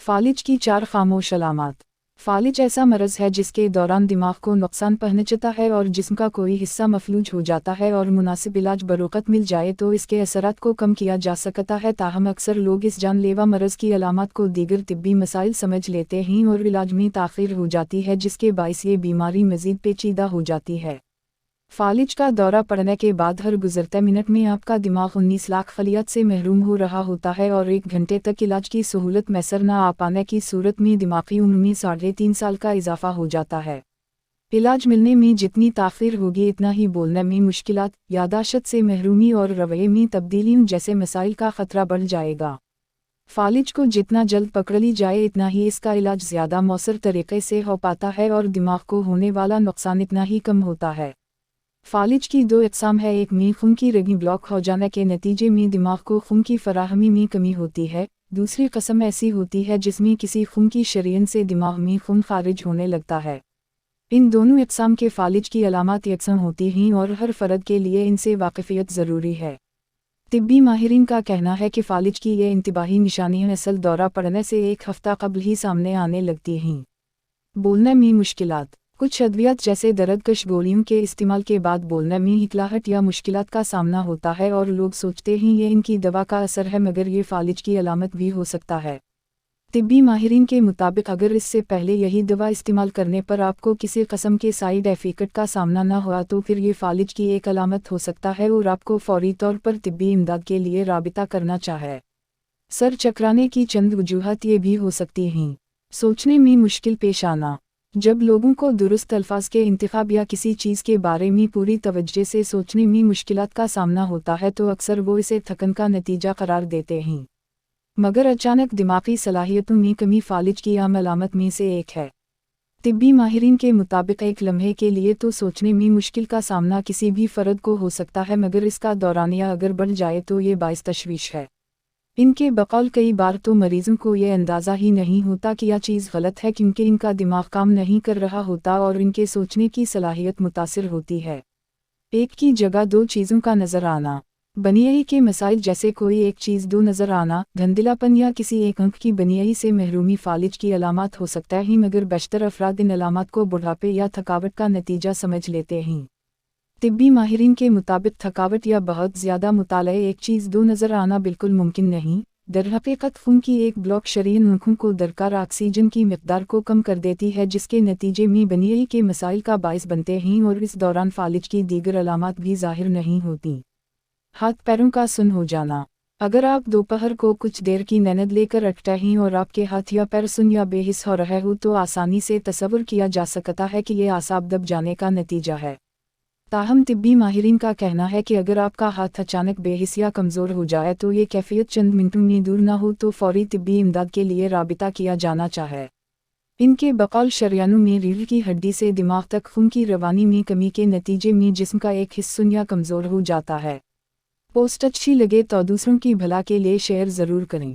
फालिज की 4 खामोश अलामात। फालिज ऐसा मरज़ है जिसके दौरान दिमाग को नुकसान पहुंचता है और जिस्म का कोई हिस्सा मफलूज हो जाता है और मुनासिब इलाज बरोक़त मिल जाए तो इसके असरात को कम किया जा सकता है। ताहम अक्सर लोग इस जानलेवा मरज़ की अलामात को दीगर तिब्बी मसाइल समझ लेते हैं और इलाज में ताख़ीर हो जाती है, जिसके बाइस ये बीमारी मज़ीद पेचीदा हो जाती है। फालिज का दौरा पड़ने के बाद हर गुज़रते मिनट में आपका दिमाग 19 लाख खलियात से महरूम हो रहा होता है और 1 घंटे तक इलाज की सहूलत मैसर न आ पाने की सूरत में दिमागी उम्र में 3.5 साल का इजाफा हो जाता है। इलाज मिलने में जितनी ताख़ीर होगी इतना ही बोलने में मुश्किलात, यादाश्त से महरूमी और रवैये में तब्दीलियों जैसे मसाइल का ख़तरा बढ़ जाएगा। फालिज को जितना जल्द पकड़ ली जाए इतना ही इसका इलाज ज़्यादा मौसर तरीक़े से हो पाता है और दिमाग को होने वाला नुकसान इतना ही कम होता है। फालिज की 2 अक़साम है। एक में खून की रगें ब्लॉक हो जाने के नतीजे में दिमाग को खून की फराहमी में कमी होती है। दूसरी किस्म ऐसी होती है जिसमें किसी खून की शरीन से दिमाग में खून खारिज होने लगता है। इन दोनों अक़साम के फालिज की अलामात यकसम होती हैं और हर फ़र्द के लिए इनसे वाक़फ़ियत ज़रूरी है। तिब्बी माहिरीन का कहना है कि फालिज की ये इंतबाही निशानियाँ असल दौरा पड़ने से 1 हफ़्ता कबल ही सामने आने लगती हैं। बोलने में मुश्किलात। कुछ अद्वियात जैसे दर्दकश गोलियों के इस्तेमाल के बाद बोलने में हिकलाहट या मुश्किलात का सामना होता है और लोग सोचते हैं ये इनकी दवा का असर है, मगर ये फालिज की अलामत भी हो सकता है। तिब्बी माहिरीन के मुताबिक अगर इससे पहले यही दवा इस्तेमाल करने पर आपको किसी किस्म के साइड इफ़ेक्ट का सामना न हुआ तो फिर ये फालिज की एक अलामत हो सकता है और आपको फौरी तौर पर तिब्बी इमदाद के लिए राबिता करना चाहिए। सर चकराने की चंद वजूहात ये भी हो सकती हैं। सोचने में मुश्किल पेश आना। जब लोगों को दुरुस्त अल्फाज के इंतखाब या किसी चीज़ के बारे में पूरी तवज्जो से सोचने में मुश्किलात का सामना होता है तो अक्सर वो इसे थकन का नतीजा करार देते हैं। मगर अचानक दिमागी सलाहियतों में कमी फालिज की आम अलामत में से एक है। तिब्बी माहिरीन के मुताबिक एक लम्हे के लिए तो सोचने में मुश्किल का सामना किसी भी फ़र्द को हो सकता है, मगर इसका दौरानिया अगर बढ़ जाए तो ये बाइस तशवीश है। इनके बकौल कई बार तो मरीज़ों को ये अंदाज़ा ही नहीं होता कि यह चीज़ गलत है, क्योंकि इनका दिमाग काम नहीं कर रहा होता और इनके सोचने की सलाहियत मुतासिर होती है। एक की जगह 2 चीज़ों का नज़र आना। बनियाई के मसाइल जैसे कोई एक चीज़ 2 नज़र आना, धंधिलापन या किसी एक अंक की बनियाई से महरूमी फालिज की अलामत हो सकता है, मगर बेशतर अफराद इन अलामत को बुढ़ापे या थकावट का नतीजा समझ लेते हैं। तिब्बी माहिरीन के मुताबिक थकावट या बहुत ज़्यादा मुताले एक चीज़ 2 नज़र आना बिल्कुल मुमकिन नहीं। दरहकीकत खून की एक ब्लॉक शरीन आँखों को दरकार ऑक्सीजन की मिक़दार को कम कर देती है, जिसके नतीजे में बनियाई के मसाइल का बाइस बनते हैं और इस दौरान फालिज की दीगर अलामत भी ज़ाहिर नहीं होती। हाथ पैरों का सुन हो जाना। अगर आप दोपहर को कुछ देर की नींद लेकर उठते हैं और आपके हाथ या पैर सुन या बेहिस हो रहे हो तो आसानी से तसव्वुर किया जा सकता है कि ये आसाब दब जाने का नतीजा है। ताहम तिब्बी माहिरीन का कहना है कि अगर आपका हाथ अचानक बेहिस या कमज़ोर हो जाए तो ये कैफियत चंद मिनटों में दूर न हो तो फौरी तिब्बी इमदाद के लिए राबिता किया जाना चाहिए। इनके बकौल शरियानों में रीढ़ की हड्डी से दिमाग तक खून की रवानी में कमी के नतीजे में जिस्म का एक हिस्सा या कमज़ोर हो जाता है। पोस्ट अच्छी लगे तो दूसरों की भला के लिए शेयर ज़रूर करें।